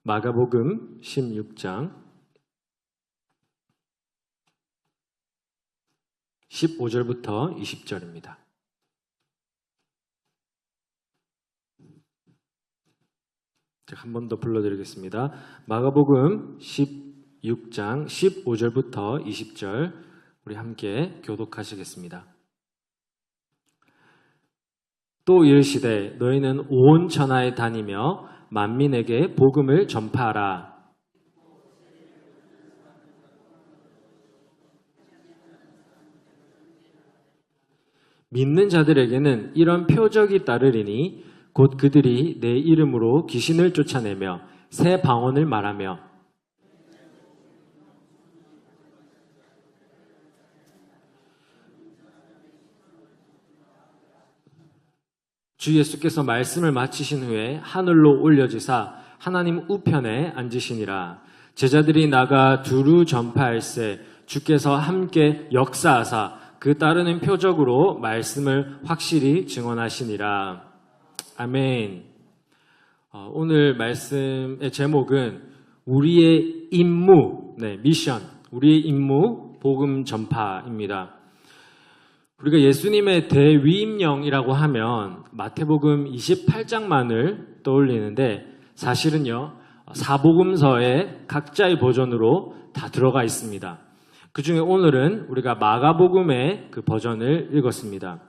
마가복음 16장 15절부터 20절입니다. 제가 한 번 더 불러드리겠습니다. 마가복음 16장 15절부터 20절 우리 함께 교독하시겠습니다. 또 이르시되 너희는 온 천하에 다니며 만민에게 복음을 전파하라. 믿는 자들에게는 이런 표적이 따르리니 곧 그들이 내 이름으로 귀신을 쫓아내며 새 방언을 말하며 주 예수께서 말씀을 마치신 후에 하늘로 올려지사 하나님 우편에 앉으시니라. 제자들이 나가 두루 전파할세 주께서 함께 역사하사 그 따르는 표적으로 말씀을 확실히 증언하시니라. 아멘. 오늘 말씀의 제목은 우리의 임무, 미션, 우리의 임무 복음 전파입니다. 우리가 예수님의 대위임령이라고 하면 마태복음 28장만을 떠올리는데 사실은요, 사복음서의 각자의 버전으로 다 들어가 있습니다. 그 중에 오늘은 우리가 마가복음의 그 버전을 읽었습니다.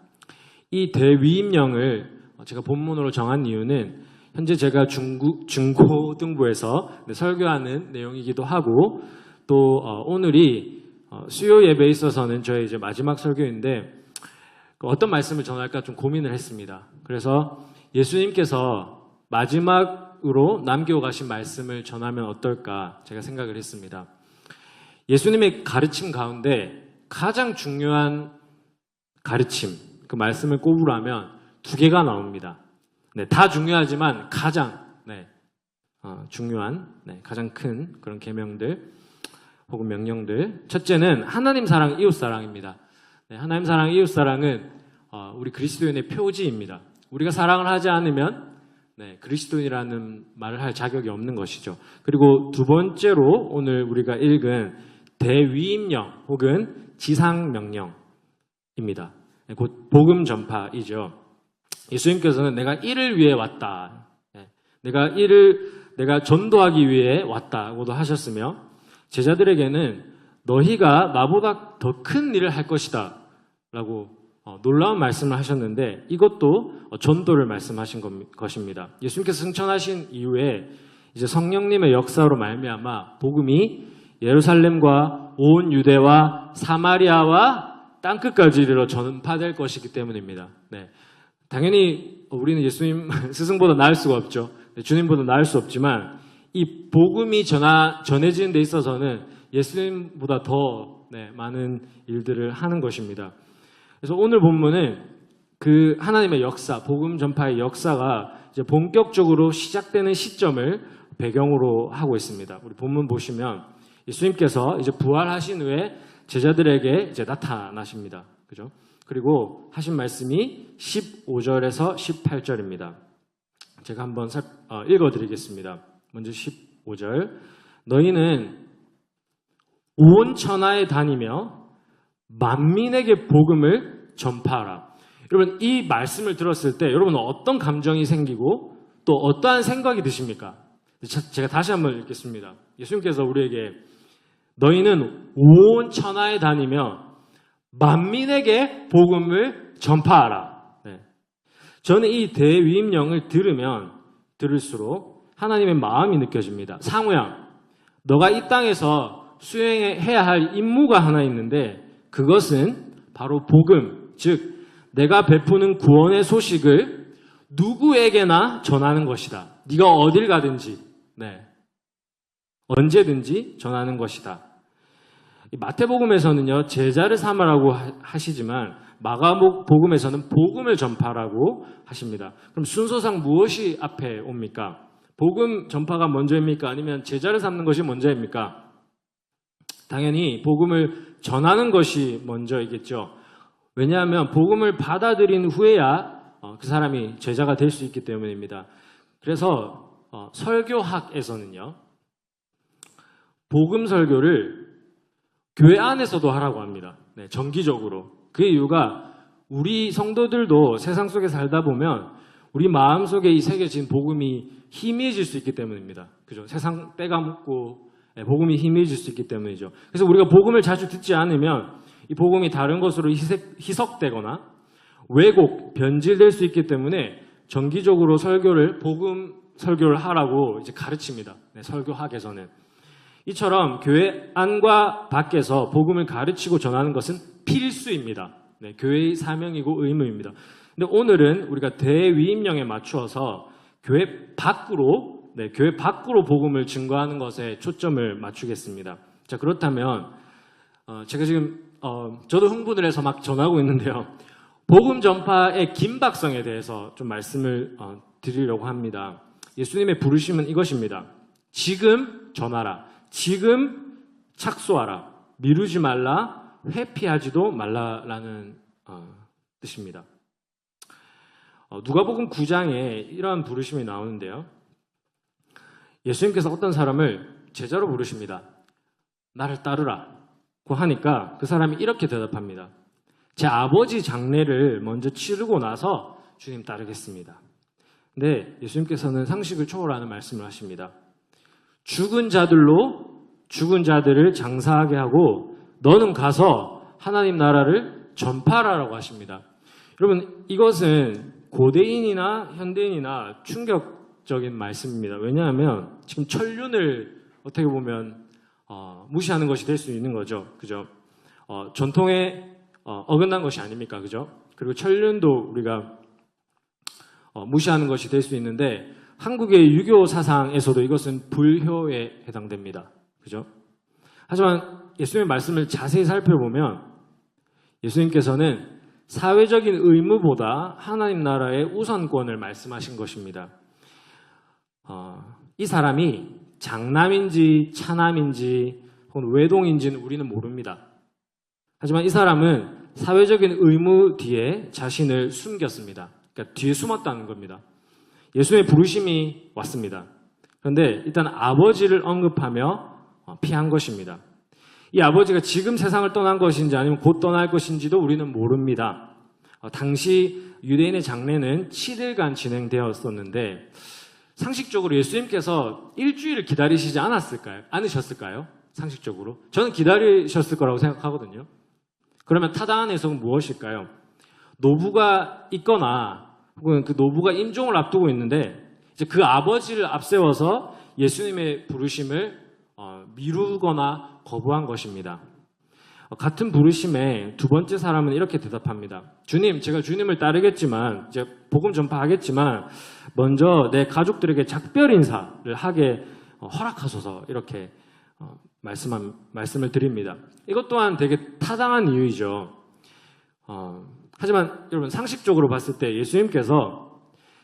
이 대위임령을 제가 본문으로 정한 이유는 현재 제가 중고등부에서 설교하는 내용이기도 하고 또 오늘이 수요 예배에 있어서는 저의 이제 마지막 설교인데 어떤 말씀을 전할까 좀 고민을 했습니다. 그래서 예수님께서 마지막으로 남겨가신 말씀을 전하면 어떨까 제가 생각을 했습니다. 예수님의 가르침 가운데 가장 중요한 가르침, 그 말씀을 꼽으라면 두 개가 나옵니다. 다 중요하지만 가장 중요한, 가장 큰 그런 계명들 혹은 명령들. 첫째는 하나님 사랑, 이웃 사랑입니다. 하나님 사랑, 이웃 사랑은 우리 그리스도인의 표지입니다. 우리가 사랑을 하지 않으면 그리스도인이라는 말을 할 자격이 없는 것이죠. 그리고 두 번째로 오늘 우리가 읽은 대위임령 혹은 지상명령입니다. 곧 복음 전파이죠. 예수님께서는 내가 이를 위해 왔다. 내가 전도하기 위해 왔다고도 하셨으며 제자들에게는 너희가 나보다 더 큰 일을 할 것이다 라고 놀라운 말씀을 하셨는데 이것도 전도를 말씀하신 것입니다. 예수님께서 승천하신 이후에 이제 성령님의 역사로 말미암아 복음이 예루살렘과 온 유대와 사마리아와 땅끝까지 이르러 전파될 것이기 때문입니다. 당연히 우리는 예수님 스승보다 나을 수가 없죠. 주님보다 나을 수 없지만 이 복음이 전해지는 데 있어서는 예수님보다 더 많은 일들을 하는 것입니다. 그래서 오늘 본문은 그 하나님의 역사, 복음 전파의 역사가 이제 본격적으로 시작되는 시점을 배경으로 하고 있습니다. 우리 본문 보시면 예수님께서 이제 부활하신 후에 제자들에게 이제 나타나십니다. 그죠? 그리고 하신 말씀이 15절에서 18절입니다. 제가 한번 읽어드리겠습니다. 먼저 15절. 너희는 온 천하에 다니며 만민에게 복음을 전파하라. 여러분, 이 말씀을 들었을 때 여러분은 어떤 감정이 생기고 또 어떠한 생각이 드십니까? 제가 다시 한번 읽겠습니다. 예수님께서 우리에게 너희는 온 천하에 다니며 만민에게 복음을 전파하라. 저는 이 대위임령을 들으면 들을수록 하나님의 마음이 느껴집니다. 상우야, 너가 이 땅에서 수행해야 할 임무가 하나 있는데 그것은 바로 복음, 즉 내가 베푸는 구원의 소식을 누구에게나 전하는 것이다. 네가 어딜 가든지 언제든지 전하는 것이다. 마태복음에서는요 제자를 삼으라고 하시지만 마가복음에서는 복음을 전파라고 하십니다. 그럼 순서상 무엇이 앞에 옵니까? 복음 전파가 먼저입니까? 아니면 제자를 삼는 것이 먼저입니까? 당연히 복음을 전하는 것이 먼저이겠죠. 왜냐하면 복음을 받아들인 후에야 그 사람이 제자가 될 수 있기 때문입니다. 그래서 설교학에서는요, 복음 설교를 교회 안에서도 하라고 합니다. 네, 정기적으로. 그 이유가 우리 성도들도 세상 속에 살다 보면 우리 마음속에 이 새겨진 복음이 희미해질 수 있기 때문입니다. 그죠? 세상 때가 묻고 복음이 희미해질 수 있기 때문이죠. 그래서 우리가 복음을 자주 듣지 않으면 이 복음이 다른 것으로 희석되거나 왜곡, 변질될 수 있기 때문에 정기적으로 복음 설교를 하라고 이제 가르칩니다. 네, 설교학에서는. 이처럼 교회 안과 밖에서 복음을 가르치고 전하는 것은 필수입니다. 네, 교회의 사명이고 의무입니다. 근데 오늘은 우리가 대위임령에 맞추어서 교회 밖으로 복음을 증거하는 것에 초점을 맞추겠습니다. 자, 그렇다면 제가 지금 저도 흥분을 해서 막 전하고 있는데요. 복음 전파의 긴박성에 대해서 좀 말씀을 드리려고 합니다. 예수님의 부르심은 이것입니다. 지금 전하라. 지금 착수하라. 미루지 말라. 회피하지도 말라라는 뜻입니다. 누가복음 9장에 이러한 부르심이 나오는데요. 예수님께서 어떤 사람을 제자로 부르십니다. 나를 따르라고 하니까 그 사람이 이렇게 대답합니다. 제 아버지 장례를 먼저 치르고 나서 주님 따르겠습니다. 근데 예수님께서는 상식을 초월하는 말씀을 하십니다. 죽은 자들을 장사하게 하고 너는 가서 하나님 나라를 전파하라고 하십니다. 여러분, 이것은 고대인이나 현대인이나 충격적인 말씀입니다. 왜냐하면 지금 천륜을 어떻게 보면 무시하는 것이 될 수 있는 거죠. 그죠? 전통에 어긋난 것이 아닙니까? 그죠? 그리고 천륜도 우리가 무시하는 것이 될 수 있는데 한국의 유교 사상에서도 이것은 불효에 해당됩니다. 그죠? 하지만 예수님의 말씀을 자세히 살펴보면 예수님께서는 사회적인 의무보다 하나님 나라의 우선권을 말씀하신 것입니다. 이 사람이 장남인지 차남인지 혹은 외동인지는 우리는 모릅니다. 하지만 이 사람은 사회적인 의무 뒤에 자신을 숨겼습니다. 그러니까 뒤에 숨었다는 겁니다. 예수의 부르심이 왔습니다. 그런데 일단 아버지를 언급하며 피한 것입니다. 이 아버지가 지금 세상을 떠난 것인지 아니면 곧 떠날 것인지도 우리는 모릅니다. 당시 유대인의 장례는 7일간 진행되었었는데 상식적으로 예수님께서 일주일을 기다리시지 않으셨을까요? 상식적으로. 저는 기다리셨을 거라고 생각하거든요. 그러면 타당한 해석은 무엇일까요? 노부가 있거나 혹은 그 노부가 임종을 앞두고 있는데 이제 그 아버지를 앞세워서 예수님의 부르심을 미루거나 거부한 것입니다. 같은 부르심에 두 번째 사람은 이렇게 대답합니다. 주님, 제가 주님을 따르겠지만 이제 복음 전파하겠지만 먼저 내 가족들에게 작별 인사를 하게 허락하소서 이렇게 말씀을 드립니다. 이것 또한 되게 타당한 이유이죠. 하지만 여러분 상식적으로 봤을 때 예수님께서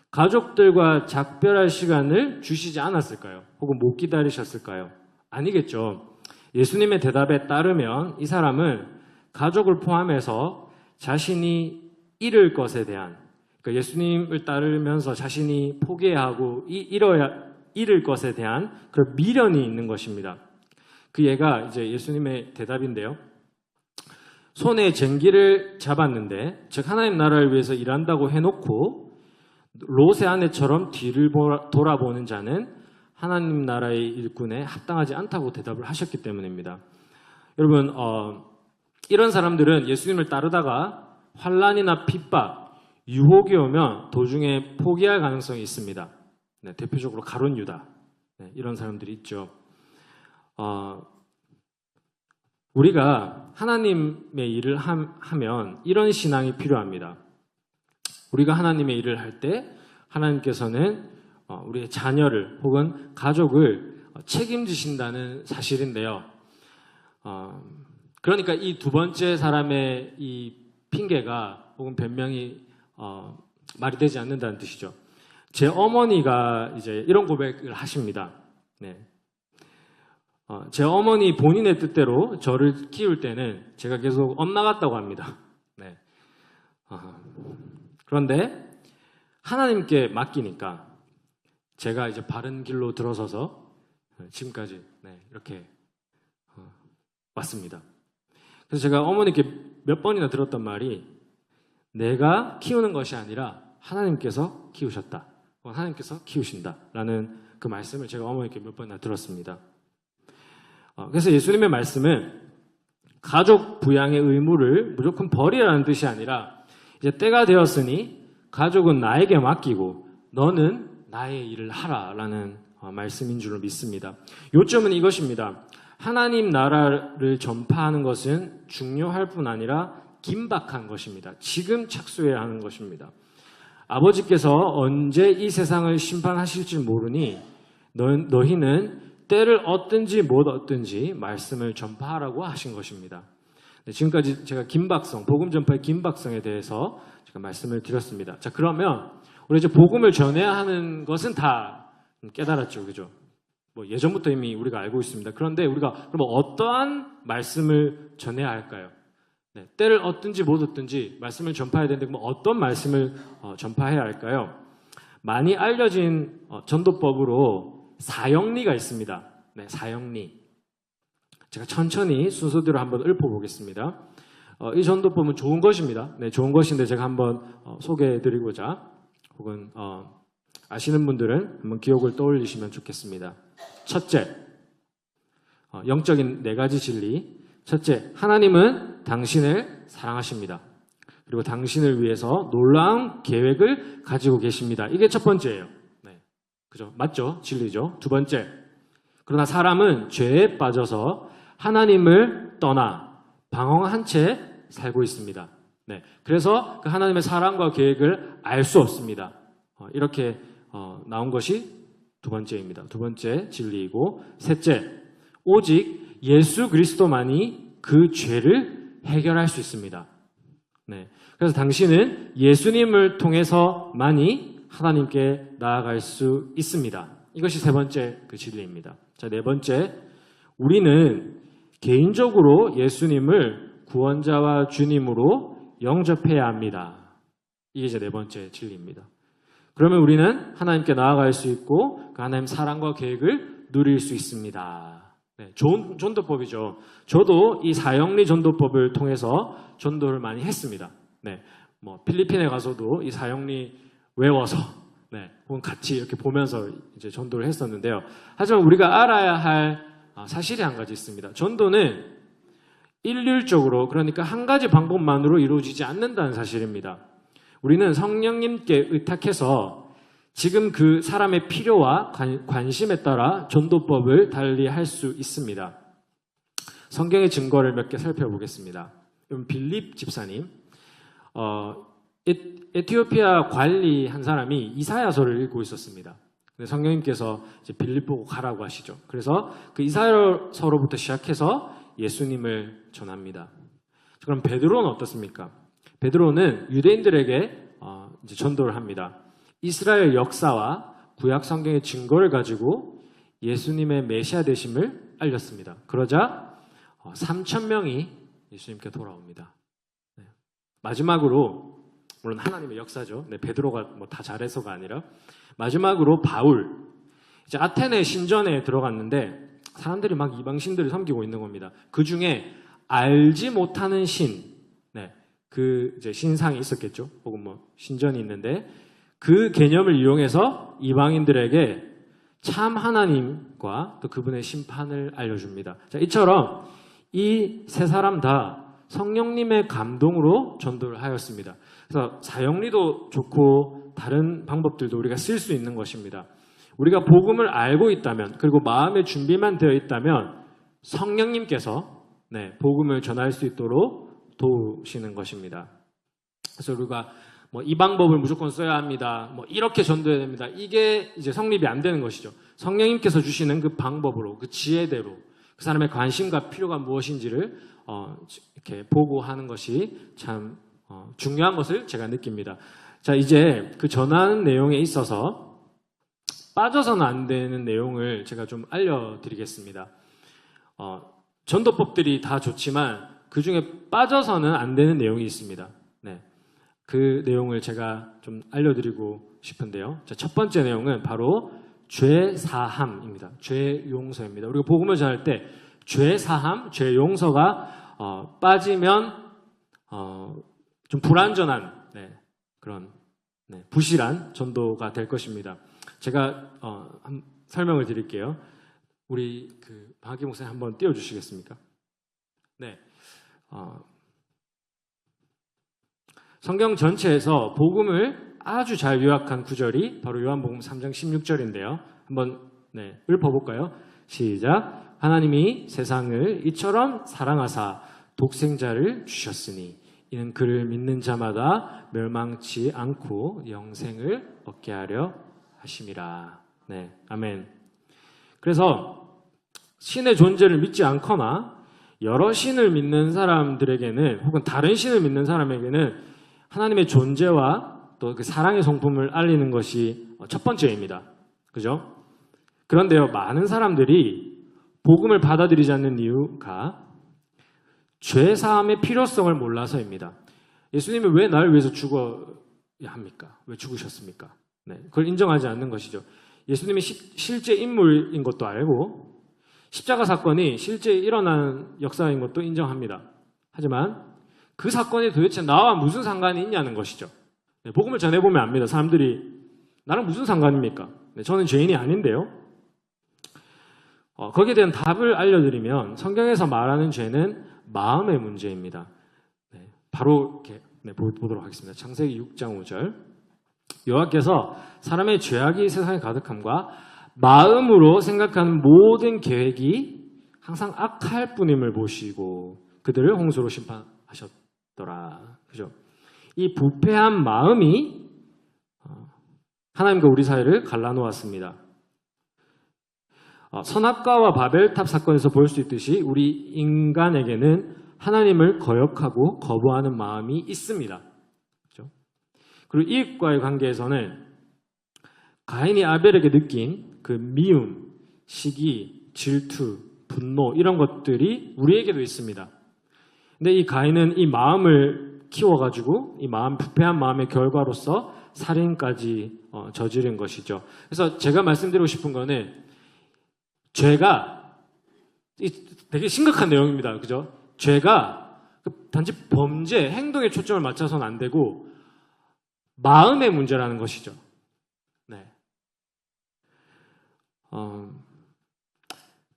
가족들과 작별할 시간을 주시지 않았을까요? 혹은 못 기다리셨을까요? 아니겠죠. 예수님의 대답에 따르면 이 사람은 가족을 포함해서 자신이 잃을 것에 대한, 그러니까 예수님을 따르면서 자신이 포기해야 하고 잃을 것에 대한 그런 미련이 있는 것입니다. 그 예가 이제 예수님의 대답인데요. 손에 쟁기를 잡았는데, 즉 하나님 나라를 위해서 일한다고 해놓고 롯의 아내처럼 뒤를 돌아보는 자는 하나님 나라의 일꾼에 합당하지 않다고 대답을 하셨기 때문입니다. 여러분, 이런 사람들은 예수님을 따르다가 환난이나 핍박, 유혹이 오면 도중에 포기할 가능성이 있습니다. 네, 대표적으로 가룟 유다, 네, 이런 사람들이 있죠. 우리가 하나님의 일을 하면 이런 신앙이 필요합니다. 우리가 하나님의 일을 할 때 하나님께서는 우리의 자녀를 혹은 가족을 책임지신다는 사실인데요. 그러니까 이 두 번째 사람의 이 핑계가 혹은 변명이 말이 되지 않는다는 뜻이죠. 제 어머니가 이제 이런 고백을 하십니다. 네. 제 어머니 본인의 뜻대로 저를 키울 때는 제가 계속 엄마 같다고 합니다. 네. 그런데 하나님께 맡기니까 제가 이제 바른 길로 들어서서 지금까지 이렇게 왔습니다. 그래서 제가 어머니께 몇 번이나 들었던 말이 내가 키우는 것이 아니라 하나님께서 키우셨다. 하나님께서 키우신다라는 그 말씀을 제가 어머니께 몇 번이나 들었습니다. 그래서 예수님의 말씀은 가족 부양의 의무를 무조건 버리라는 뜻이 아니라 이제 때가 되었으니 가족은 나에게 맡기고 너는 나의 일을 하라라는 말씀인 줄로 믿습니다. 요점은 이것입니다. 하나님 나라를 전파하는 것은 중요할 뿐 아니라 긴박한 것입니다. 지금 착수해야 하는 것입니다. 아버지께서 언제 이 세상을 심판하실지 모르니 너희는 때를 얻든지 못 얻든지 말씀을 전파하라고 하신 것입니다. 지금까지 제가 긴박성, 복음 전파의 긴박성에 대해서 제가 말씀을 드렸습니다. 자, 그러면 우리 이제 복음을 전해야 하는 것은 다 깨달았죠, 그죠? 뭐 예전부터 이미 우리가 알고 있습니다. 그런데 우리가 그럼 어떠한 말씀을 전해야 할까요? 때를 얻든지 못 얻든지 말씀을 전파해야 되는데 그럼 어떤 말씀을 전파해야 할까요? 많이 알려진 전도법으로 사형리가 있습니다. 사형리. 제가 천천히 순서대로 한번 읊어보겠습니다. 이 전도법은 좋은 것입니다. 좋은 것인데 제가 한번 소개해드리고자 혹은 아시는 분들은 한번 기억을 떠올리시면 좋겠습니다. 첫째, 영적인 4가지 진리. 첫째, 하나님은 당신을 사랑하십니다. 그리고 당신을 위해서 놀라운 계획을 가지고 계십니다. 이게 첫 번째예요. 그죠? 맞죠? 진리죠. 두 번째, 그러나 사람은 죄에 빠져서 하나님을 떠나 방황한 채 살고 있습니다. 그래서 그 하나님의 사랑과 계획을 알 수 없습니다. 이렇게 나온 것이 두 번째입니다. 두 번째 진리이고, 셋째, 오직 예수 그리스도만이 그 죄를 해결할 수 있습니다. 그래서 당신은 예수님을 통해서만이 하나님께 나아갈 수 있습니다. 이것이 세 번째 그 진리입니다. 자, 네 번째, 우리는 개인적으로 예수님을 구원자와 주님으로 영접해야 합니다. 이게 이제 네 번째 진리입니다. 그러면 우리는 하나님께 나아갈 수 있고 그 하나님 사랑과 계획을 누릴 수 있습니다. 좋은 전도법이죠. 저도 이 사형리 전도법을 통해서 전도를 많이 했습니다. 필리핀에 가서도 이 사형리 외워서, 혹은 같이 이렇게 보면서 이제 전도를 했었는데요. 하지만 우리가 알아야 할 사실이 한 가지 있습니다. 전도는 일률적으로, 그러니까 한 가지 방법만으로 이루어지지 않는다는 사실입니다. 우리는 성령님께 의탁해서 지금 그 사람의 필요와 관심에 따라 전도법을 달리 할 수 있습니다. 성경의 증거를 몇 개 살펴보겠습니다. 빌립 집사님, 에티오피아 관리 한 사람이 이사야서를 읽고 있었습니다. 성령님께서 이제 빌립 보고 가라고 하시죠. 그래서 그 이사야서로부터 시작해서 예수님을 전합니다. 그럼 베드로는 어떻습니까? 베드로는 유대인들에게 이제 전도를 합니다. 이스라엘 역사와 구약 성경의 증거를 가지고 예수님의 메시아 되심을 알렸습니다. 그러자 3,000명이 예수님께 돌아옵니다. 마지막으로, 물론 하나님의 역사죠. 베드로가 뭐 다 잘해서가 아니라, 마지막으로 바울. 이제 아테네 신전에 들어갔는데 사람들이 막 이방신들을 섬기고 있는 겁니다. 그 중에 알지 못하는 그 이제 신상이 있었겠죠. 혹은 뭐 신전이 있는데 그 개념을 이용해서 이방인들에게 참 하나님과 또 그분의 심판을 알려줍니다. 자, 이처럼 이 세 사람 다 성령님의 감동으로 전도를 하였습니다. 그래서 사형리도 좋고 다른 방법들도 우리가 쓸 수 있는 것입니다. 우리가 복음을 알고 있다면, 그리고 마음의 준비만 되어 있다면 성령님께서 복음을 전할 수 있도록 도우시는 것입니다. 그래서 우리가 뭐 이 방법을 무조건 써야 합니다. 뭐 이렇게 전도해야 됩니다. 이게 이제 성립이 안 되는 것이죠. 성령님께서 주시는 그 방법으로, 그 지혜대로 그 사람의 관심과 필요가 무엇인지를 이렇게 보고하는 것이 참 중요한 것을 제가 느낍니다. 자, 이제 그 전하는 내용에 있어서 빠져서는 안 되는 내용을 제가 좀 알려드리겠습니다. 전도법들이 다 좋지만 그 중에 빠져서는 안 되는 내용이 있습니다. 그 내용을 제가 좀 알려드리고 싶은데요. 자, 첫 번째 내용은 바로 죄 사함입니다. 죄 용서입니다. 우리가 복음을 전할 때 죄 사함, 죄 용서가 빠지면 좀 불완전한 그런 부실한 전도가 될 것입니다. 제가 설명을 드릴게요. 우리 박기 목사님 한번 띄워주시겠습니까? 네. 성경 전체에서 복음을 아주 잘 요약한 구절이 바로 요한복음 3장 16절인데요. 한번 읊어볼까요? 시작. 하나님이 세상을 이처럼 사랑하사 독생자를 주셨으니 이는 그를 믿는 자마다 멸망치 않고 영생을 얻게 하려 하심이라. 네, 아멘. 그래서 신의 존재를 믿지 않거나 여러 신을 믿는 사람들에게는 혹은 다른 신을 믿는 사람에게는 하나님의 존재와 또 그 사랑의 성품을 알리는 것이 첫 번째입니다. 그죠? 그런데요, 많은 사람들이 복음을 받아들이지 않는 이유가 죄 사함의 필요성을 몰라서입니다. 예수님이 왜 나를 위해서 죽어야 합니까? 왜 죽으셨습니까? 그걸 인정하지 않는 것이죠. 예수님이 실제 인물인 것도 알고 십자가 사건이 실제 일어난 역사인 것도 인정합니다. 하지만 그 사건이 도대체 나와 무슨 상관이 있냐는 것이죠. 복음을 전해보면 압니다. 사람들이 나랑 무슨 상관입니까? 저는 죄인이 아닌데요. 거기에 대한 답을 알려드리면 성경에서 말하는 죄는 마음의 문제입니다. 바로 이렇게 보도록 하겠습니다. 창세기 6장 5절. 여호와께서 사람의 죄악이 세상에 가득함과 마음으로 생각하는 모든 계획이 항상 악할 뿐임을 보시고 그들을 홍수로 심판하셨더라. 그죠? 이 부패한 마음이 하나님과 우리 사이를 갈라놓았습니다. 선악과와 바벨탑 사건에서 볼 수 있듯이 우리 인간에게는 하나님을 거역하고 거부하는 마음이 있습니다. 그렇죠? 그리고 이익과의 관계에서는 가인이 아벨에게 느낀 그 미움, 시기, 질투, 분노 이런 것들이 우리에게도 있습니다. 근데 이 가인은 이 마음을 키워가지고 이 부패한 마음의 결과로서 살인까지 저지른 것이죠. 그래서 제가 말씀드리고 싶은 거는 죄가 되게 심각한 내용입니다. 그죠? 죄가 단지 범죄, 행동에 초점을 맞춰서는 안 되고 마음의 문제라는 것이죠. 네.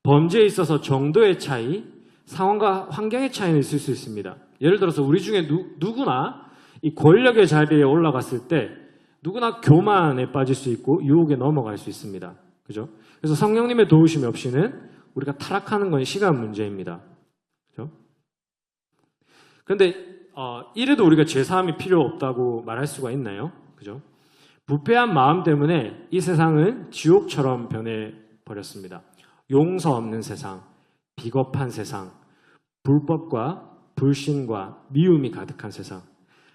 범죄에 있어서 정도의 차이, 상황과 환경의 차이는 있을 수 있습니다. 예를 들어서 우리 중에 누구나 이 권력의 자리에 올라갔을 때 누구나 교만에 빠질 수 있고 유혹에 넘어갈 수 있습니다. 그죠? 그래서 성령님의 도우심이 없이는 우리가 타락하는 건 시간 문제입니다. 그죠? 그런데 이래도 우리가 죄사함이 필요 없다고 말할 수가 있나요? 그죠? 부패한 마음 때문에 이 세상은 지옥처럼 변해버렸습니다. 용서 없는 세상, 비겁한 세상, 불법과 불신과 미움이 가득한 세상,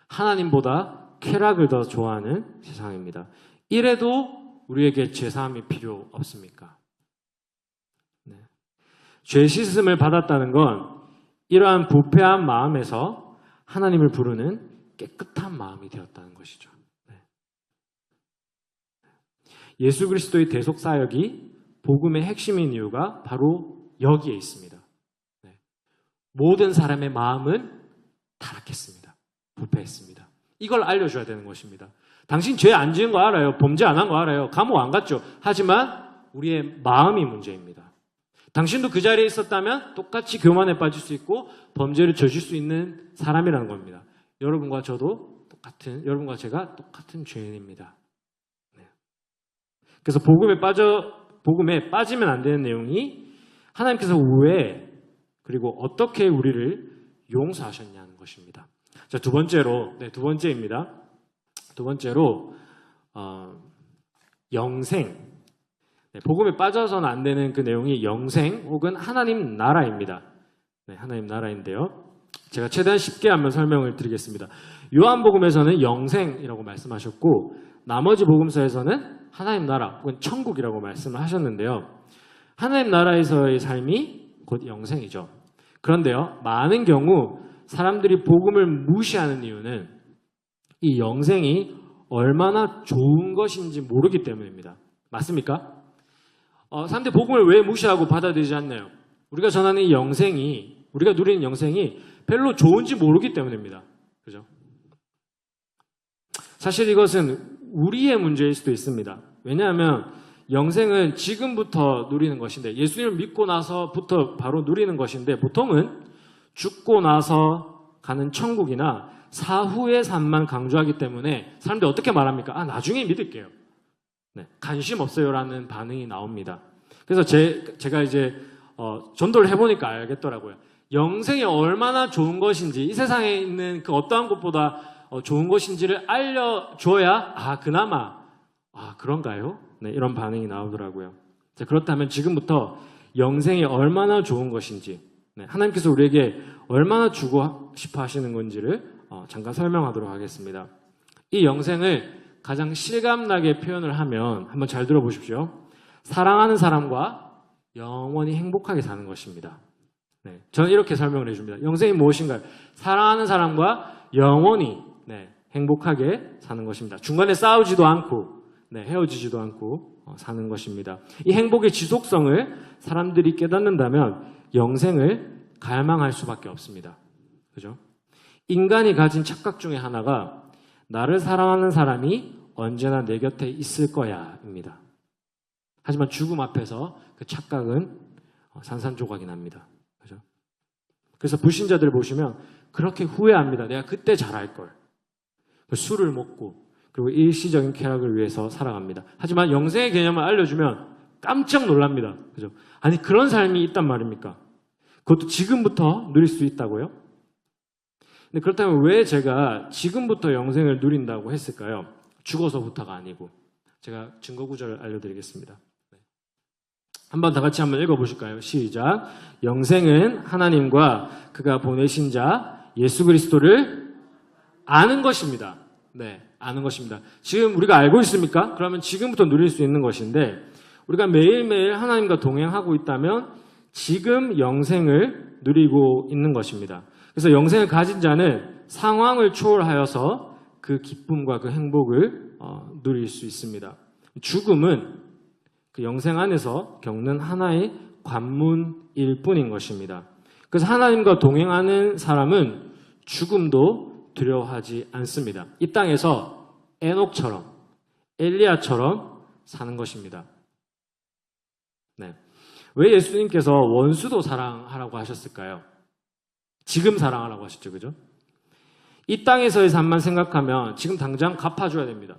하나님보다 쾌락을 더 좋아하는 세상입니다. 이래도 우리에게 죄사함이 필요 없습니까? 네. 죄 씻음을 받았다는 건 이러한 부패한 마음에서 하나님을 부르는 깨끗한 마음이 되었다는 것이죠. 네. 예수 그리스도의 대속 사역이 복음의 핵심인 이유가 바로 여기에 있습니다. 네. 모든 사람의 마음은 타락했습니다. 부패했습니다. 이걸 알려줘야 되는 것입니다. 당신 죄 안 지은 거 알아요. 범죄 안 한 거 알아요. 감옥 안 갔죠. 하지만 우리의 마음이 문제입니다. 당신도 그 자리에 있었다면 똑같이 교만에 빠질 수 있고 범죄를 저질 수 있는 사람이라는 겁니다. 여러분과 제가 똑같은 죄인입니다. 네. 그래서 복음에 빠지면 안 되는 내용이 하나님께서 왜 그리고 어떻게 우리를 용서하셨냐는 것입니다. 자, 두 번째입니다. 두 번째로 영생. 네, 복음에 빠져서는 안 되는 그 내용이 영생 혹은 하나님 나라입니다. 네, 하나님 나라인데요. 제가 최대한 쉽게 한번 설명을 드리겠습니다. 요한복음에서는 영생이라고 말씀하셨고 나머지 복음서에서는 하나님 나라 혹은 천국이라고 말씀을 하셨는데요. 하나님 나라에서의 삶이 곧 영생이죠. 그런데요, 많은 경우 사람들이 복음을 무시하는 이유는 이 영생이 얼마나 좋은 것인지 모르기 때문입니다. 맞습니까? 사람들이 복음을 왜 무시하고 받아들이지 않나요? 우리가 전하는 이 영생이, 우리가 누리는 영생이 별로 좋은지 모르기 때문입니다. 그죠? 사실 이것은 우리의 문제일 수도 있습니다. 왜냐하면 영생은 지금부터 누리는 것인데, 예수님을 믿고 나서부터 바로 누리는 것인데, 보통은 죽고 나서 가는 천국이나 사후의 삶만 강조하기 때문에 사람들이 어떻게 말합니까? 나중에 믿을게요. 네, 관심 없어요라는 반응이 나옵니다. 그래서 제가 이제 전도를 해보니까 알겠더라고요. 영생이 얼마나 좋은 것인지, 이 세상에 있는 그 어떠한 것보다 좋은 것인지를 알려줘야 그나마 그런가요? 네, 이런 반응이 나오더라고요. 자, 그렇다면 지금부터 영생이 얼마나 좋은 것인지, 네, 하나님께서 우리에게 얼마나 주고 싶어 하시는 건지를 잠깐 설명하도록 하겠습니다. 이 영생을 가장 실감나게 표현을 하면 한번 잘 들어보십시오. 사랑하는 사람과 영원히 행복하게 사는 것입니다. 네, 저는 이렇게 설명을 해줍니다. 영생이 무엇인가요? 사랑하는 사람과 영원히 행복하게 사는 것입니다. 중간에 싸우지도 않고 헤어지지도 않고 사는 것입니다. 이 행복의 지속성을 사람들이 깨닫는다면 영생을 갈망할 수밖에 없습니다. 그죠? 인간이 가진 착각 중에 하나가 나를 사랑하는 사람이 언제나 내 곁에 있을 거야입니다. 하지만 죽음 앞에서 그 착각은 산산조각이 납니다. 그죠? 그래서 불신자들 보시면 그렇게 후회합니다. 내가 그때 잘할 걸. 술을 먹고 그리고 일시적인 쾌락을 위해서 살아갑니다. 하지만 영생의 개념을 알려주면 깜짝 놀랍니다. 그죠? 아니 그런 삶이 있단 말입니까? 그것도 지금부터 누릴 수 있다고요? 근데 그렇다면 왜 제가 지금부터 영생을 누린다고 했을까요? 죽어서부터가 아니고. 제가 증거 구절을 알려드리겠습니다. 한번 다 같이 한번 읽어보실까요? 시작. 영생은 하나님과 그가 보내신 자 예수 그리스도를 아는 것입니다. 네, 아는 것입니다. 지금 우리가 알고 있습니까? 그러면 지금부터 누릴 수 있는 것인데, 우리가 매일매일 하나님과 동행하고 있다면 지금 영생을 누리고 있는 것입니다. 그래서 영생을 가진 자는 상황을 초월하여서 그 기쁨과 그 행복을 누릴 수 있습니다. 죽음은 그 영생 안에서 겪는 하나의 관문일 뿐인 것입니다. 그래서 하나님과 동행하는 사람은 죽음도 두려워하지 않습니다. 이 땅에서 에녹처럼, 엘리야처럼 사는 것입니다. 네. 왜 예수님께서 원수도 사랑하라고 하셨을까요? 지금 사랑하라고 하셨죠, 그죠? 이 땅에서의 삶만 생각하면 지금 당장 갚아줘야 됩니다.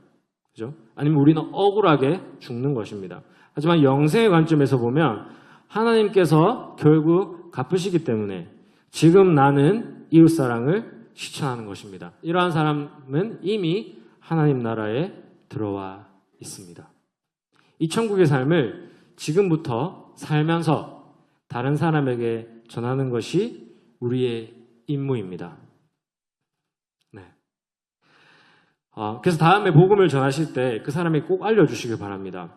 그죠? 아니면 우리는 억울하게 죽는 것입니다. 하지만 영생의 관점에서 보면 하나님께서 결국 갚으시기 때문에 지금 나는 이웃사랑을 실천하는 것입니다. 이러한 사람은 이미 하나님 나라에 들어와 있습니다. 이 천국의 삶을 지금부터 살면서 다른 사람에게 전하는 것이 우리의 임무입니다. 네. 그래서 다음에 복음을 전하실 때 그 사람에게 꼭 알려주시길 바랍니다.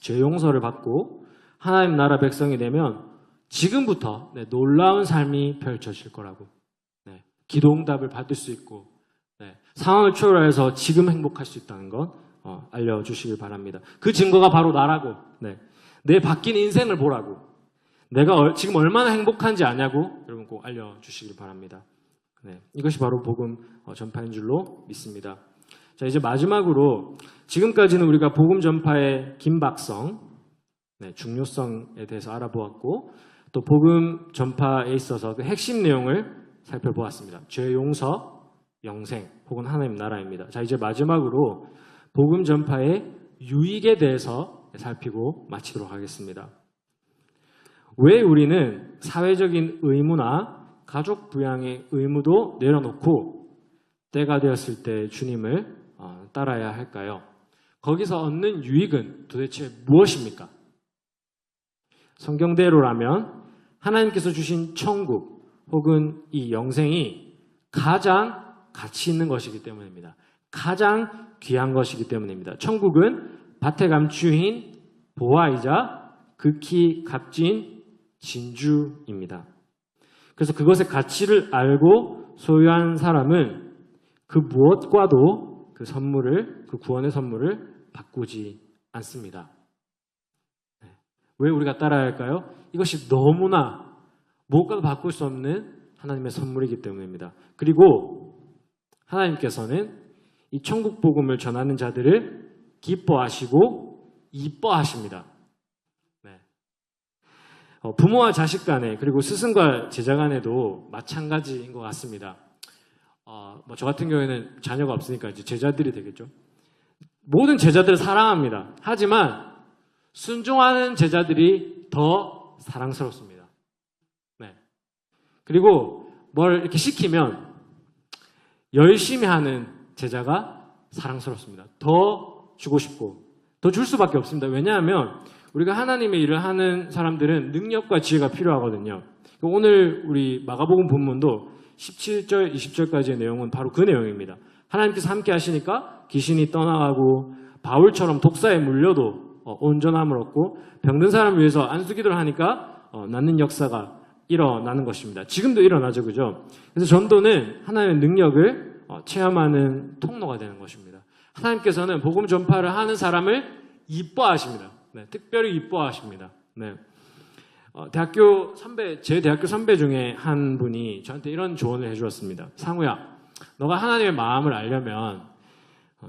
죄 용서를 받고 하나님 나라 백성이 되면 지금부터 놀라운 삶이 펼쳐질 거라고, 기도응답을 받을 수 있고 상황을 초월해서 지금 행복할 수 있다는 것 알려주시길 바랍니다. 그 증거가 바로 나라고, 내 바뀐 인생을 보라고, 내가 지금 얼마나 행복한지 아냐고 여러분 꼭 알려주시길 바랍니다. 이것이 바로 복음 전파인 줄로 믿습니다. 자, 이제 마지막으로 지금까지는 우리가 복음 전파의 긴박성, 중요성에 대해서 알아보았고, 또 복음 전파에 있어서 그 핵심 내용을 살펴보았습니다. 죄 용서, 영생, 혹은 하나님 나라입니다. 자, 이제 마지막으로 복음 전파의 유익에 대해서 살피고 마치도록 하겠습니다. 왜 우리는 사회적인 의무나 가족 부양의 의무도 내려놓고 때가 되었을 때 주님을 따라야 할까요? 거기서 얻는 유익은 도대체 무엇입니까? 성경대로라면 하나님께서 주신 천국 혹은 이 영생이 가장 가치 있는 것이기 때문입니다. 가장 귀한 것이기 때문입니다. 천국은 밭에 감추인 보화이자 극히 값진 진주입니다. 그래서 그것의 가치를 알고 소유한 사람은 그 무엇과도 그 구원의 선물을 바꾸지 않습니다. 왜 우리가 따라야 할까요? 이것이 너무나 무엇과도 바꿀 수 없는 하나님의 선물이기 때문입니다. 그리고 하나님께서는 이 천국 복음을 전하는 자들을 기뻐하시고 이뻐하십니다. 네. 부모와 자식 간에 그리고 스승과 제자 간에도 마찬가지인 것 같습니다. 저 같은 경우에는 자녀가 없으니까 이제 제자들이 되겠죠. 모든 제자들을 사랑합니다. 하지만 순종하는 제자들이 더 사랑스럽습니다. 네. 그리고 뭘 이렇게 시키면 열심히 하는 제자가 사랑스럽습니다. 더 주고 싶고 더 줄 수밖에 없습니다. 왜냐하면 우리가 하나님의 일을 하는 사람들은 능력과 지혜가 필요하거든요. 오늘 우리 마가복음 본문도 17절, 20절까지의 내용은 바로 그 내용입니다. 하나님께서 함께 하시니까 귀신이 떠나가고 바울처럼 독사에 물려도 온전함을 얻고 병든 사람을 위해서 안수기도를 하니까 낫는 역사가 일어나는 것입니다. 지금도 일어나죠, 그죠? 그래서 전도는 하나님의 능력을 체험하는 통로가 되는 것입니다. 하나님께서는 복음 전파를 하는 사람을 이뻐하십니다. 네, 특별히 이뻐하십니다. 네. 제 대학교 선배 중에 한 분이 저한테 이런 조언을 해주었습니다. 상우야, 너가 하나님의 마음을 알려면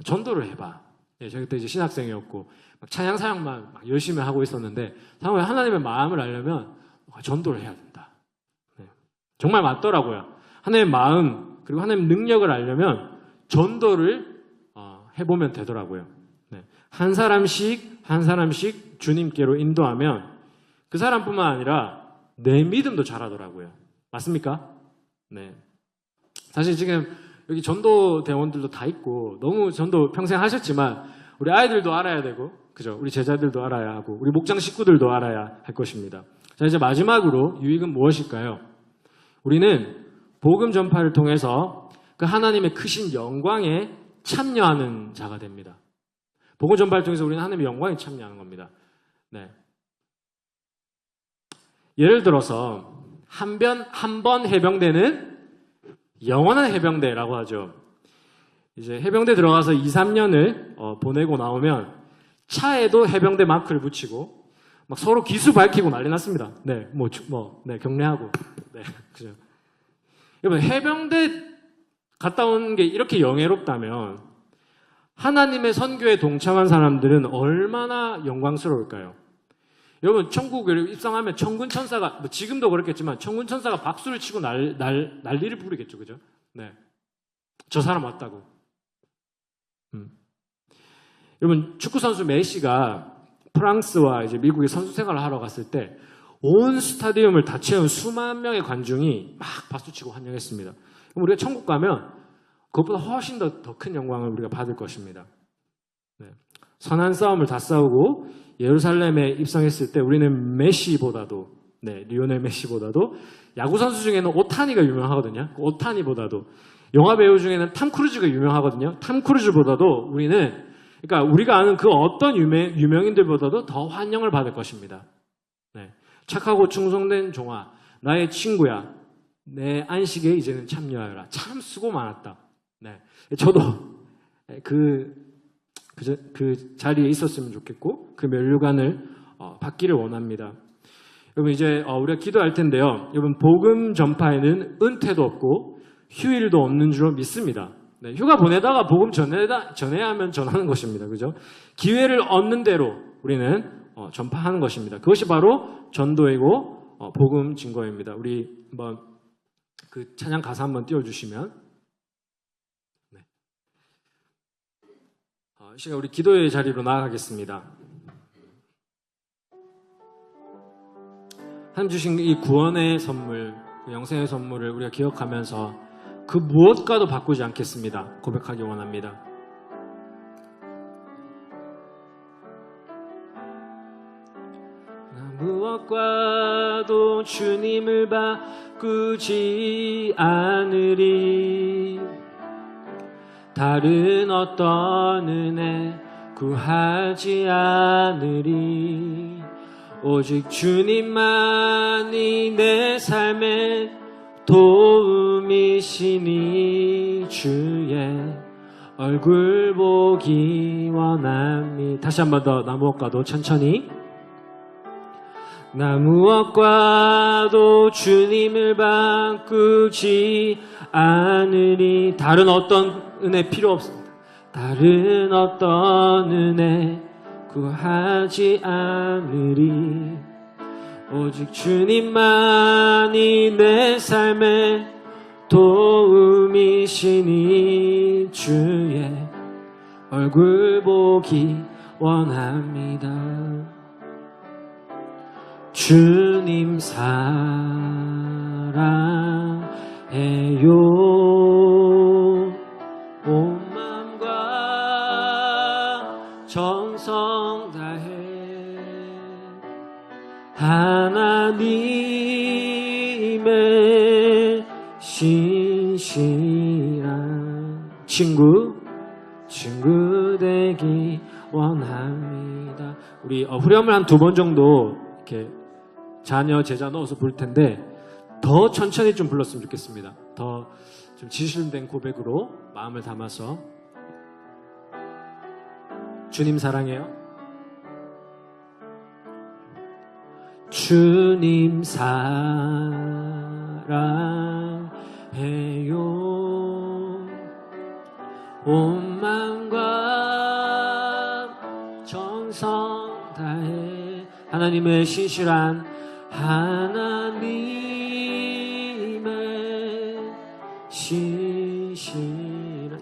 전도를 해봐. 네, 제가 그때 이제 신학생이었고 막 찬양 사역만 막 열심히 하고 있었는데, 상우야, 하나님의 마음을 알려면 전도를 해야 된다. 네. 정말 맞더라고요. 하나님의 마음 그리고 하나님의 능력을 알려면 전도를 해보면 되더라고요. 네. 한 사람씩 주님께로 인도하면 그 사람뿐만 아니라 내 믿음도 자라더라고요. 맞습니까? 네. 사실 지금 여기 전도 대원들도 다 있고 너무 전도 평생 하셨지만 우리 아이들도 알아야 되고, 그죠? 우리 제자들도 알아야 하고 우리 목장 식구들도 알아야 할 것입니다. 자, 이제 마지막으로 유익은 무엇일까요? 우리는 복음 전파를 통해서 그 하나님의 크신 영광에 참여하는 자가 됩니다. 복음 전파를 통해서 우리는 하나님의 영광에 참여하는 겁니다. 네. 예를 들어서 한 번 해병대는 영원한 해병대라고 하죠. 이제 해병대 들어가서 2, 3년을 보내고 나오면 차에도 해병대 마크를 붙이고 막 서로 기수 밝히고 난리 났습니다. 네, 네, 경례하고. 네, 그죠. 여러분, 해병대 갔다 온 게 이렇게 영예롭다면 하나님의 선교에 동참한 사람들은 얼마나 영광스러울까요? 여러분, 천국을 입성하면 천군천사가, 지금도 그렇겠지만 천군천사가 박수를 치고 난리를 부리겠죠, 그죠? 네, 저 사람 왔다고. 여러분, 축구선수 메시가 프랑스와 이제 미국에 선수 생활을 하러 갔을 때 온 스타디움을 다 채운 수만 명의 관중이 막 박수치고 환영했습니다. 그럼 우리가 천국 가면 그것보다 훨씬 더 큰 영광을 우리가 받을 것입니다. 네. 선한 싸움을 다 싸우고 예루살렘에 입성했을 때 우리는 메시보다도, 네, 리오넬 메시보다도 야구 선수 중에는 오타니가 유명하거든요. 오타니보다도 영화 배우 중에는 탐 크루즈가 유명하거든요. 탐 크루즈보다도 그러니까 우리가 아는 그 어떤 유명인들보다도 더 환영을 받을 것입니다. 네. 착하고 충성된 종아, 나의 친구야, 내 안식에 이제는 참여하여라. 참 수고 많았다. 네. 저도 그 자리에 있었으면 좋겠고 그 면류관을 받기를 원합니다. 여러분, 이제 우리가 기도할 텐데요. 여러분, 복음 전파에는 은퇴도 없고 휴일도 없는 줄 믿습니다. 네, 휴가 보내다가 복음 전해야 하면 전하는 것입니다. 그죠? 기회를 얻는 대로 우리는 전파하는 것입니다. 그것이 바로 전도이고 복음 증거입니다. 우리 한번 그 찬양 가사 한번 띄워주시면. 네. 이 시간 우리 기도의 자리로 나아가겠습니다. 하나님 주신 이 구원의 선물, 영생의 선물을 우리가 기억하면서 그 무엇과도 바꾸지 않겠습니다. 고백하기 원합니다. 무엇과도 주님을 바꾸지 않으리. 다른 어떤 은혜 구하지 않으리. 오직 주님만이 내 삶의 도움이시니 주의 얼굴 보기 원합니다. 다시 한 번 더, 나 무엇과도 천천히. 나 무엇과도 주님을 바꾸지 않으리. 다른 어떤 은혜 필요 없습니다. 다른 어떤 은혜 구하지 않으리. 오직 주님만이 내 삶의 도움이시니 주의 얼굴 보기 원합니다. 주님 사랑해요. 온 마음과 정성 다해 하나님의 신실한 친구 되기 원합니다. 우리 후렴을 한 2번 정도 이렇게 자녀, 제자 넣어서 부를 텐데 더 천천히 좀 불렀으면 좋겠습니다. 더 좀 진실된 고백으로 마음을 담아서. 주님 사랑해요. 주님 사랑해요. 온 마음과 정성 다해 하나님의 신실한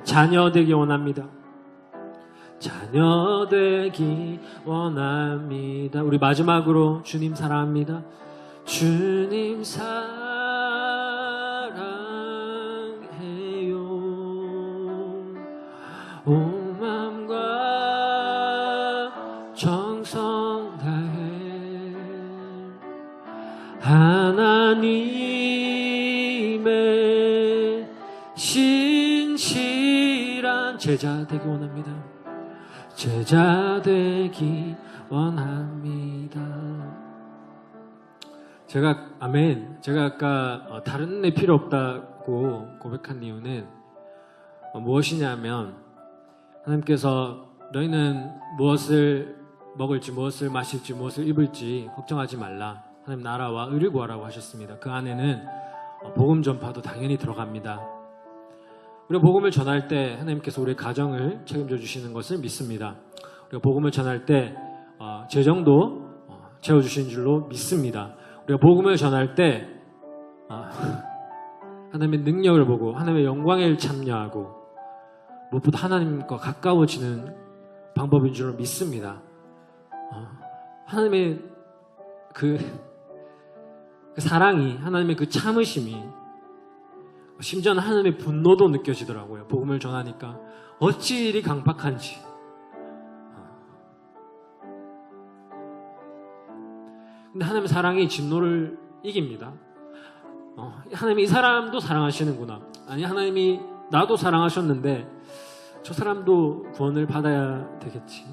자녀 되기 원합니다. 자녀 되기 원합니다. 우리 마지막으로 주님 사랑합니다. 주님 사랑해요. 온 마음과 정성 다해 하나님의 신실한 제자 되기 원합니다. 제자 되기 원합니다. 제가 아까 다른 애 필요 없다고 고백한 이유는 무엇이냐면 하나님께서 너희는 무엇을 먹을지 무엇을 마실지 무엇을 입을지 걱정하지 말라. 하나님 나라와 의를 구하라고 하셨습니다. 그 안에는 복음 전파도 당연히 들어갑니다. 우리가 복음을 전할 때 하나님께서 우리의 가정을 책임져 주시는 것을 믿습니다. 우리가 복음을 전할 때 재정도 채워주시는 줄로 믿습니다. 우리가 복음을 전할 때 하나님의 능력을 보고 하나님의 영광에 참여하고 무엇보다 하나님과 가까워지는 방법인 줄로 믿습니다. 하나님의 그 사랑이, 하나님의 그 참으심이, 심지어는 하나님의 분노도 느껴지더라고요. 복음을 전하니까 어찌 이리 강팍한지. 근데 하나님의 사랑이 진노를 이깁니다. 하나님이 이 사람도 사랑하시는구나. 아니, 하나님이 나도 사랑하셨는데 저 사람도 구원을 받아야 되겠지.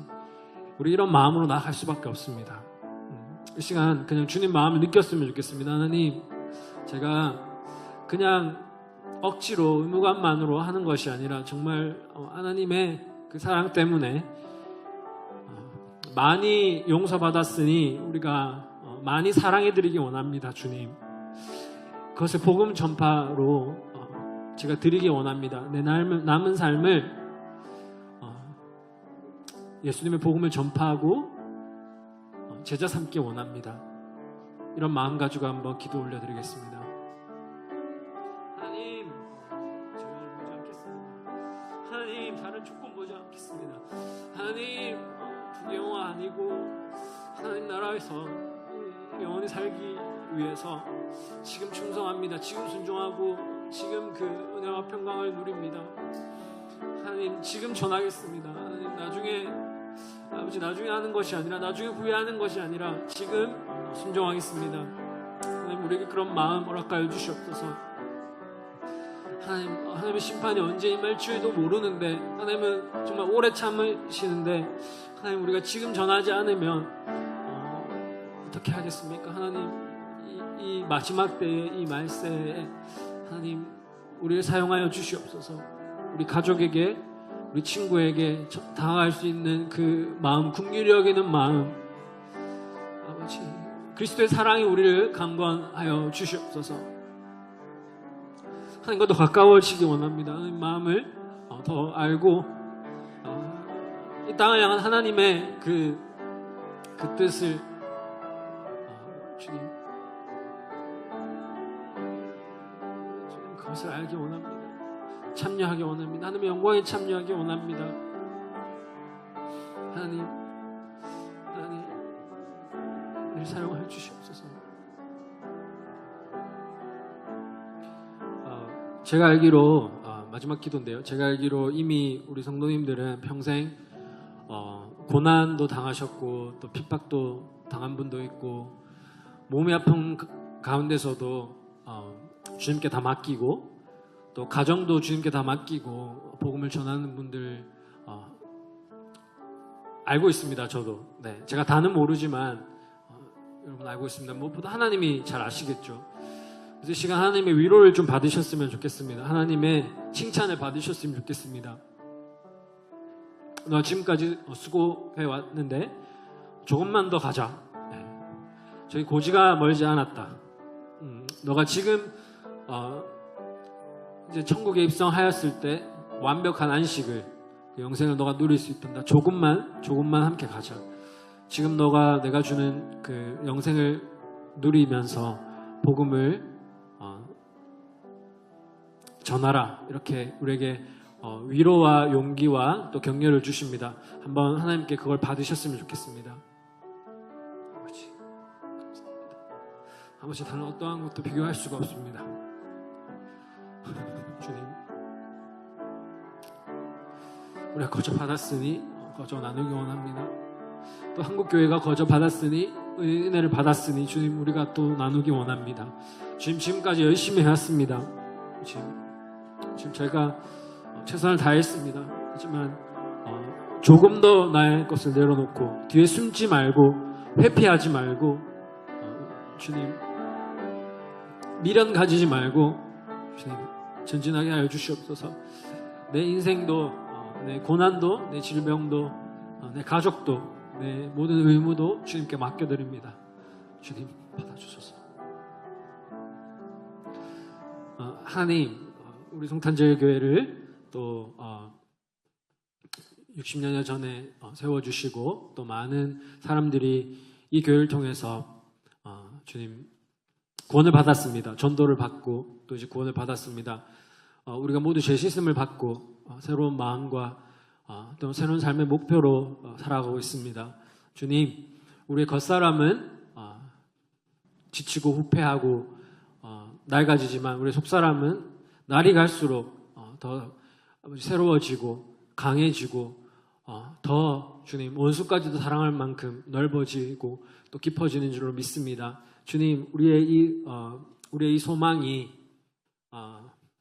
우리 이런 마음으로 나아갈 수밖에 없습니다. 이 시간 그냥 주님 마음을 느꼈으면 좋겠습니다. 하나님, 제가 그냥 억지로 의무감만으로 하는 것이 아니라 정말 하나님의 그 사랑 때문에 많이 용서받았으니 우리가 많이 사랑해드리기 원합니다. 주님, 그것을 복음 전파로 제가 드리기 원합니다. 내 남은 삶을 예수님의 복음을 전파하고 제자 삼기 원합니다. 이런 마음 가지고 한번 기도 올려드리겠습니다. 하나님, 재정을 보지 않겠습니다. 하나님, 다른 조건 보지 않겠습니다. 하나님, 부귀영화 아니고 하나님 나라에서 영원히 살기 위해서 지금 충성합니다. 지금 순종하고 지금 그 은혜와 평강을 누립니다. 하나님, 지금 전하겠습니다. 하나님, 나중에 하는 것이 아니라, 나중에 후회하는 것이 아니라 지금 순종하겠습니다. 하나님, 우리에게 그런 마음 허락하여 주시옵소서. 하나님의 심판이 언제 임할지도 모르는데, 하나님은 정말 오래 참으시는데, 하나님, 우리가 지금 전하지 않으면 어떻게 하겠습니까? 하나님, 이 마지막 때에, 이 말세에 하나님, 우리를 사용하여 주시옵소서. 우리 가족에게, 우리 친구에게 다가갈 수 있는 그 마음, 긍휼히 여기는 마음, 아버지, 그리스도의 사랑이 우리를 강권하여 주시옵소서. 하나님과 더 가까워지기 원합니다. 하나님 마음을 더 알고 이 땅을 향한 하나님의 그 뜻을 주님 그것을 알기 원합니다. 참여하기 원합니다. 하나님의 영광에 참여하기 원합니다. 하나님 늘 사용하여 주시옵소서. 제가 알기로 마지막 기도인데요. 제가 알기로 이미 우리 성도님들은 평생 고난도 당하셨고 또 핍박도 당한 분도 있고 몸이 아픈 가운데서도 주님께 다 맡기고 또 가정도 주님께 다 맡기고 복음을 전하는 분들 알고 있습니다. 저도 제가 다는 모르지만 여러분 알고 있습니다. 무엇보다 하나님이 잘 아시겠죠. 그래서 이 시간 하나님의 위로를 좀 받으셨으면 좋겠습니다. 하나님의 칭찬을 받으셨으면 좋겠습니다. 너 지금까지 수고해 왔는데 조금만 더 가자. 저희 고지가 멀지 않았다. 너가 지금 이제 천국에 입성하였을 때 완벽한 안식을 그 영생을 너가 누릴 수 있단다. 조금만 함께 가자. 지금 너가 내가 주는 그 영생을 누리면서 복음을 전하라. 이렇게 우리에게 위로와 용기와 또 격려를 주십니다. 한번 하나님께 그걸 받으셨으면 좋겠습니다. 아버지, 감사합니다. 아버지, 다른 어떠한 것도 비교할 수가 없습니다. 주님, 우리가 거저 받았으니 거저 나누기 원합니다. 또 한국교회가 거저 받았으니 은혜를 받았으니 주님 우리가 또 나누기 원합니다. 주님 지금까지 열심히 해왔습니다. 지금 제가 최선을 다했습니다. 하지만 조금 더 나의 것을 내려놓고 뒤에 숨지 말고 회피하지 말고 주님 미련 가지지 말고 주님 전진하게 하여 주시옵소서. 내 인생도 내 고난도 내 질병도 내 가족도 내 모든 의무도 주님께 맡겨드립니다. 주님 받아주소서. 하나님 우리 성탄제일교회를 또 60년여 전에 세워주시고 또 많은 사람들이 이 교회를 통해서 주님 구원을 받았습니다. 전도를 받고 또 이제 구원을 받았습니다. 우리가 모두 죄 씻음을 받고 새로운 마음과 또 새로운 삶의 목표로 살아가고 있습니다. 주님, 우리의 겉사람은 지치고 후패하고 낡아지지만 우리의 속사람은 날이 갈수록 더 새로워지고 강해지고 더 주님 원수까지도 사랑할 만큼 넓어지고 또 깊어지는 줄로 믿습니다. 주님, 우리의 이 소망이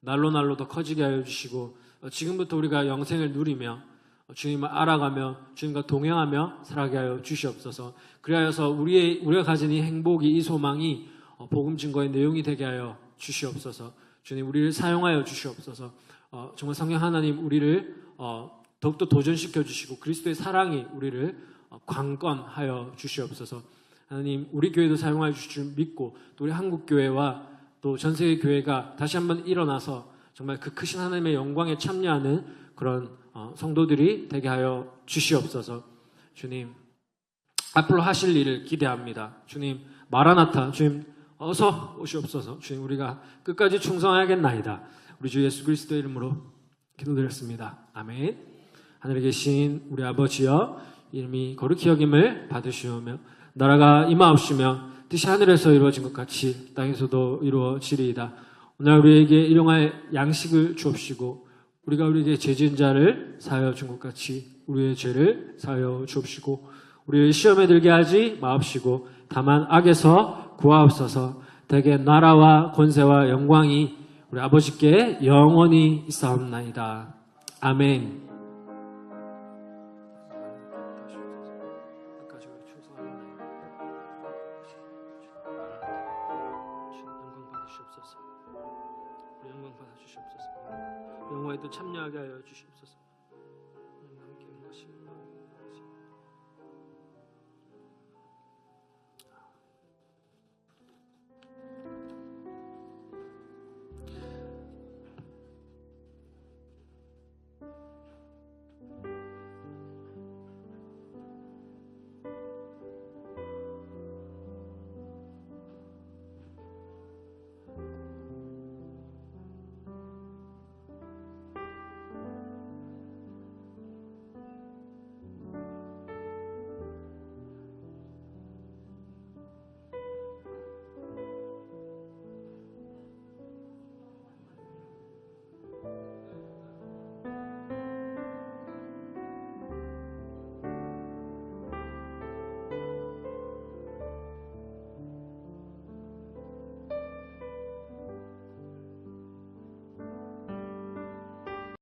날로 더 커지게 하여 주시고 지금부터 우리가 영생을 누리며 주님을 알아가며 주님과 동행하며 살아가게 하여 주시옵소서. 그리하여서 우리가 가진 이 행복이 이 소망이 복음 증거의 내용이 되게 하여 주시옵소서. 주님 우리를 사용하여 주시옵소서. 정말 성령 하나님 우리를 더욱더 도전시켜 주시고 그리스도의 사랑이 우리를 강권하여 주시옵소서. 하나님 우리 교회도 사용하여 주실 줄 믿고 또 우리 한국교회와 또 전세계 교회가 다시 한번 일어나서 정말 그 크신 하나님의 영광에 참여하는 그런 성도들이 되게 하여 주시옵소서. 주님 앞으로 하실 일을 기대합니다. 주님 마라나타 주님 어서 오시옵소서. 주님 우리가 끝까지 충성하겠나이다. 우리 주 예수 그리스도의 이름으로 기도드렸습니다. 아멘. 하늘에 계신 우리 아버지여 이름이 거룩히 여김을 받으시오며 나라가 임하옵시며 뜻이 하늘에서 이루어진 것 같이 땅에서도 이루어지리이다. 오늘 우리에게 일용할 양식을 주옵시고 우리가 우리에게 죄 지은 자를 사하여 준 것 같이 우리의 죄를 사하여 주옵시고 우리를 시험에 들게 하지 마옵시고 다만 악에서 구하옵소서. 대개 나라와 권세와 영광이 우리 아버지께 영원히 있사옵나이다. 아멘. 영광 받아 주시옵소서. 영광에도 참여하게 하여 주시옵소서.